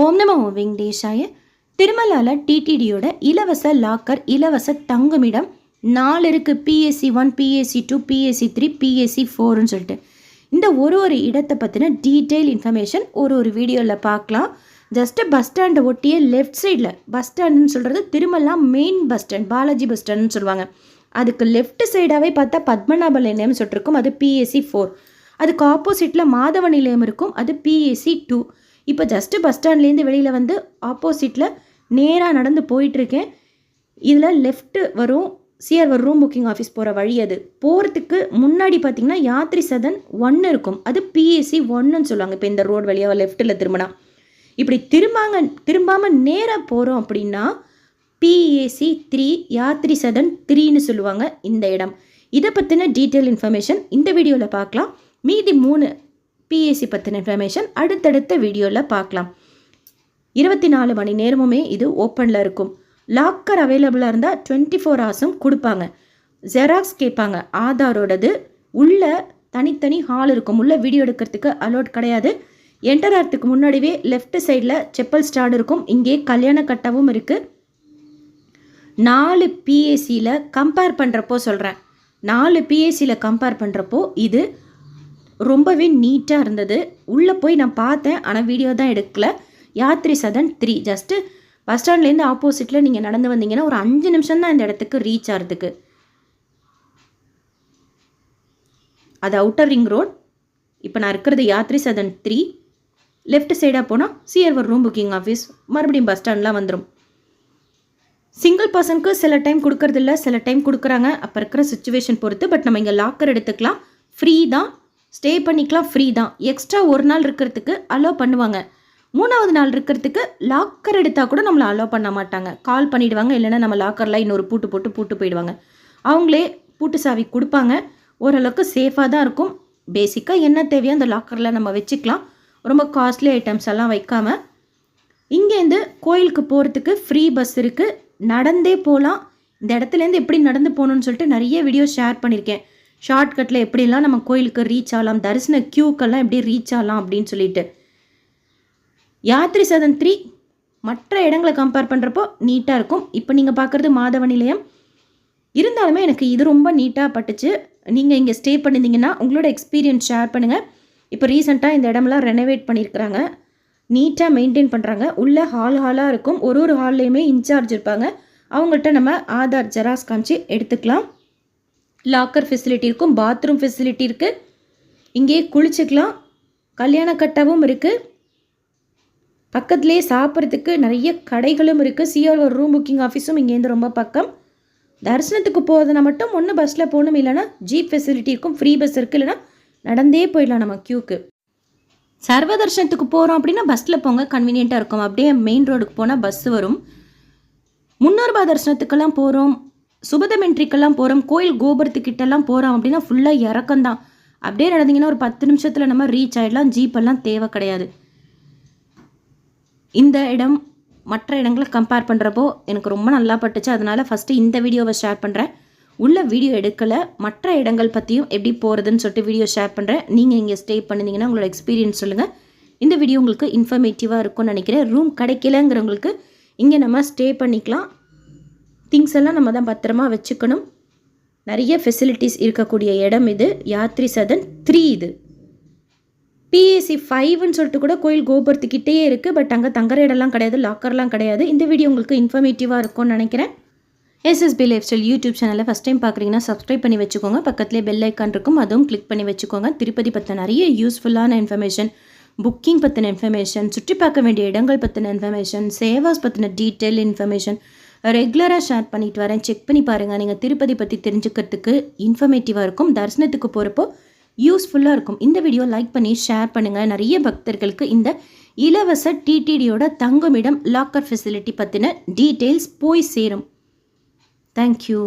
ஓம் நமோ வெங்கடேஷாய. திருமலால டிடிடியோட இலவச லாக்கர் இலவச தங்குமிடம் 4 இருக்குது. பிஎஸ்சி 1, பிஎஸ்சி 2, பிஎஸ்சி 3, பிஎஸ்சி 4ன்னு சொல்லிட்டு இந்த ஒரு இடத்தை பற்றின டீட்டெயில் இன்ஃபர்மேஷன் ஒரு வீடியோவில் பார்க்கலாம். ஜஸ்ட்டு பஸ் ஸ்டாண்டை ஒட்டியே லெஃப்ட் சைடில், பஸ் ஸ்டாண்டுன்னு சொல்கிறது Tirumala main bus stand, Balaji bus ஸ்டாண்டுன்னு சொல்லுவாங்க. அதுக்கு லெஃப்ட் சைடாகவே பார்த்தா பத்மநாப நிலையம் சொல்லிருக்கும், அது பிஎஸ்சி 4. அதுக்கு ஆப்போசிட்டில் மாதவ நிலையம் இருக்கும், அது பிஎஸ்சி 2. இப்போ ஜஸ்ட்டு பஸ் ஸ்டாண்ட்லேருந்து வெளியில் வந்து ஆப்போசிட்டில் நேராக நடந்து போயிட்டுருக்கேன். இதில் லெஃப்ட்டு வரும் சிஆர்வர் ரூம் புக்கிங் ஆஃபீஸ் போகிற வழி. அது போகிறதுக்கு முன்னாடி பார்த்திங்கன்னா யாத்ரி சதன் 1 இருக்கும், அது பிஎஸ்சி 1ன்னு சொல்லுவாங்க. இப்போ இந்த ரோடு வழியாக லெஃப்ட்டில் திரும்பினா இப்படி திரும்பாமல் நேராக போகிறோம் அப்படின்னா பிஎஸ்சி 3 யாத்ரி சதன் 3ன்னு சொல்லுவாங்க இந்த இடம். இதை பற்றின டீட்டெயில் இன்ஃபர்மேஷன் இந்த வீடியோவில் பார்க்கலாம். மீதி 3 பிஎஸ்சி பற்றின இன்ஃபர்மேஷன் அடுத்தடுத்த வீடியோவில் பார்க்கலாம். 24 மணி நேரமுமே இது ஓப்பனில் இருக்கும். லாக்கர் அவைலபிளாக இருந்தால் 24 ஹவர்ஸும் கொடுப்பாங்க. ஜெராக்ஸ் கேட்பாங்க ஆதாரோடது. உள்ள தனித்தனி ஹால் இருக்கும். உள்ள வீடியோ எடுக்கிறதுக்கு அலோட் கிடையாது. என்டர் ஆகிறதுக்கு முன்னாடியே லெஃப்ட் சைடில் செப்பல் ஸ்டார்ட் இருக்கும். இங்கே கல்யாண கட்டவும் இருக்குது. 4 பிஎஸ்சியில் கம்பேர் பண்ணுறப்போ சொல்கிறேன், 4 பிஎஸ்சியில் கம்பேர் பண்ணுறப்போ இது ரொம்பவே நீட்டாக இருந்தது. உள்ளே போய் நான் பார்த்தேன், ஆனால் வீடியோ தான் எடுக்கல. யாத்ரி சதன் 3 ஜஸ்ட்டு பஸ் ஸ்டாண்ட்லேருந்து ஆப்போசிட்டில் நீங்கள் நடந்து வந்தீங்கன்னா ஒரு 5 நிமிஷம் தான் இந்த இடத்துக்கு ரீச் ஆகிறதுக்கு. அது அவுட்டர் ரிங் ரோட். இப்போ நான் இருக்கிறது யாத்ரி சதன் 3. லெஃப்ட் சைடாக போனால் சிஆர்வர் ரூம் புக்கிங் ஆஃபீஸ், மறுபடியும் பஸ் ஸ்டாண்ட்லாம் வந்துடும். சிங்கிள் பர்சனுக்கு சில டைம் கொடுக்கறதில்ல, சில டைம் கொடுக்குறாங்க. அப்போ இருக்கிற சுச்சுவேஷன் பொறுத்து. பட் நம்ம இங்கே லாக்கர் எடுத்துக்கலாம், ஃப்ரீ தான். ஸ்டே பண்ணிக்கலாம், ஃப்ரீ தான். எக்ஸ்ட்ரா ஒரு நாள் இருக்கிறதுக்கு அலோவ் பண்ணுவாங்க. 3வது நாள் இருக்கிறதுக்கு லாக்கர் எடுத்தால் கூட நம்மளை அலோவ் பண்ண மாட்டாங்க. கால் பண்ணிவிடுவாங்க, இல்லைன்னா நம்ம லாக்கரில் இன்னொரு பூட்டு போயிடுவாங்க. அவங்களே பூட்டு சாவி கொடுப்பாங்க. ஓரளவுக்கு சேஃபாக தான் இருக்கும். பேசிக்காக என்ன தேவையோ அந்த லாக்கரில் நம்ம வச்சுக்கலாம். ரொம்ப காஸ்ட்லி ஐட்டம்ஸ் எல்லாம் வைக்காமல். இங்கேருந்து கோயிலுக்கு போகிறதுக்கு ஃப்ரீ பஸ் இருக்குது. நடந்தே போகலாம். இந்த இடத்துலேருந்து எப்படி நடந்து போகணுன்னு சொல்லிட்டு நிறைய வீடியோ ஷேர் பண்ணியிருக்கேன். ஷார்ட்கட்டில் எப்படிலாம் நம்ம கோயிலுக்கு ரீச் ஆகலாம், தரிசன க்யூக்கெல்லாம் எப்படி ரீச் ஆகலாம் அப்படின்னு சொல்லிட்டு. யாத்ரி சதன் 3 மற்ற இடங்களை கம்பேர் பண்ணுறப்போ நீட்டாக இருக்கும். இப்போ நீங்கள் பார்க்குறது மாதவ நிலையம். இருந்தாலுமே எனக்கு இது ரொம்ப நீட்டாக பட்டுச்சு. நீங்கள் இங்கே ஸ்டே பண்ணியிருந்தீங்கன்னா உங்களோட எக்ஸ்பீரியன்ஸ் ஷேர் பண்ணுங்கள். இப்போ ரீசெண்டாக இந்த இடமெல்லாம் ரெனோவேட் பண்ணியிருக்கிறாங்க, நீட்டாக மெயின்டைன் பண்ணுறாங்க. உள்ளே ஹாலாக இருக்கும். ஒரு ஹால்லையுமே இன்சார்ஜ் இருப்பாங்க. அவங்கள்ட்ட நம்ம ஆதார் ஜெராக்ஸ் காமிச்சு எடுத்துக்கலாம். லாக்கர் ஃபெசிலிட்டி இருக்கும், பாத்ரூம் ஃபெசிலிட்டி இருக்குது. இங்கே குளிச்சுக்கலாம். கல்யாண கட்டவும் இருக்குது. பக்கத்துலேயே சாப்பிட்றதுக்கு நிறைய கடைகளும் இருக்குது. சிஆர்வர் ரூம் புக்கிங் ஆஃபீஸும் இங்கேருந்து ரொம்ப பக்கம். தரிசனத்துக்கு போகிறதுனா மட்டும் ஒன்று பஸ்ஸில் போகணும், இல்லைனா ஜீப் ஃபெசிலிட்டி இருக்கும். ஃப்ரீ பஸ் இருக்குது, இல்லைனா நடந்தே போயிடலாம் நம்ம க்யூக்கு. சர்வ தரிசனத்துக்கு போகிறோம் அப்படின்னா பஸ்ஸில் போங்க, கன்வீனியண்ட்டாக இருக்கும். அப்படியே மெயின் ரோடுக்கு போனால் பஸ் வரும். 300 ரூபாய் தரிசனத்துக்கெல்லாம் போகிறோம், சுபதமெண்ட்ரிக்கெல்லாம் போகிறோம், கோயில் கோபுரத்துக்கிட்டெல்லாம் போகிறோம் அப்படின்னா ஃபுல்லாக இறக்கம்தான். அப்படியே நடந்தீங்கன்னா ஒரு 10 நிமிஷத்தில் நம்ம ரீச் ஆகிடலாம். ஜீப்பெல்லாம் தேவை கிடையாது. இந்த இடம் மற்ற இடங்களை கம்பேர் பண்ணுறப்போ எனக்கு ரொம்ப நல்லா பட்டுச்சு. அதனால் ஃபஸ்ட்டு இந்த வீடியோவை ஷேர் பண்ணுறேன். உள்ள வீடியோ எடுக்கலை, மற்ற இடங்கள் பற்றியும் எப்படி போகிறதுன்னு சொல்லிட்டு வீடியோ ஷேர் பண்ணுறேன். நீங்கள் இங்கே ஸ்டே பண்ணிங்கன்னா உங்களோட எக்ஸ்பீரியன்ஸ் சொல்லுங்கள். இந்த வீடியோ உங்களுக்கு இன்ஃபர்மேட்டிவாக இருக்கும்னு நினைக்கிறேன். ரூம் கிடைக்கலங்கிறவங்களுக்கு இங்கே நம்ம ஸ்டே பண்ணிக்கலாம். திங்ஸ் எல்லாம் நம்ம தான் பத்திரமா வச்சுக்கணும். நிறைய ஃபெசிலிட்டிஸ் இருக்கக்கூடிய இடம் இது. யாத்ரி சதன் 3 இது. பிஎஸ்சி 5ன்னு சொல்லிட்டு கூட கோயில் கோபுரத்துக்கிட்டே இருக்குது. பட் அங்கே தங்குற இடம்லாம் கிடையாது, லாக்கர்லாம் கிடையாது. இந்த வீடியோ உங்களுக்கு இன்ஃபர்மேட்டிவாக இருக்கும்னு நினைக்கிறேன். எஸ்எஸ்பி லைஃப் ஸ்டைல் யூடியூப் சேனலை ஃபஸ்ட் டைம் பார்க்குறீங்கன்னா சப்ஸ்கிரைப் பண்ணி வச்சுக்கோங்க. பக்கத்துலேயே பெல் ஐக்கான் இருக்கும், அதுவும் கிளிக் பண்ணி வச்சுக்கோங்க. திருப்பதி பற்றின நிறைய யூஸ்ஃபுல்லான இன்ஃபர்மேஷன், புக்கிங் பற்றின இன்ஃபர்மேஷன், சுற்றி பார்க்க வேண்டிய இடங்கள் பற்றின இன்ஃபர்மேஷன், சேவாஸ் பற்றின டீட்டெயில் இன்ஃபர்மேஷன் ரெகுலராக ஷேர் பண்ணிட்டு வரேன். செக் பண்ணி பாருங்கள். நீங்கள் திருப்பதி பற்றி தெரிஞ்சுக்கிறதுக்கு இன்ஃபர்மேட்டிவாக இருக்கும். தரிசனத்துக்கு போகிறப்போ யூஸ்ஃபுல்லாக இருக்கும். இந்த வீடியோ லைக் பண்ணி ஷேர் பண்ணுங்கள். நிறைய பக்தர்களுக்கு இந்த இலவச டிடிடியோட தங்குமிடம் லாக்கர் ஃபெசிலிட்டி பற்றின டீட்டெயில்ஸ் போய் சேரும். தேங்க்யூ.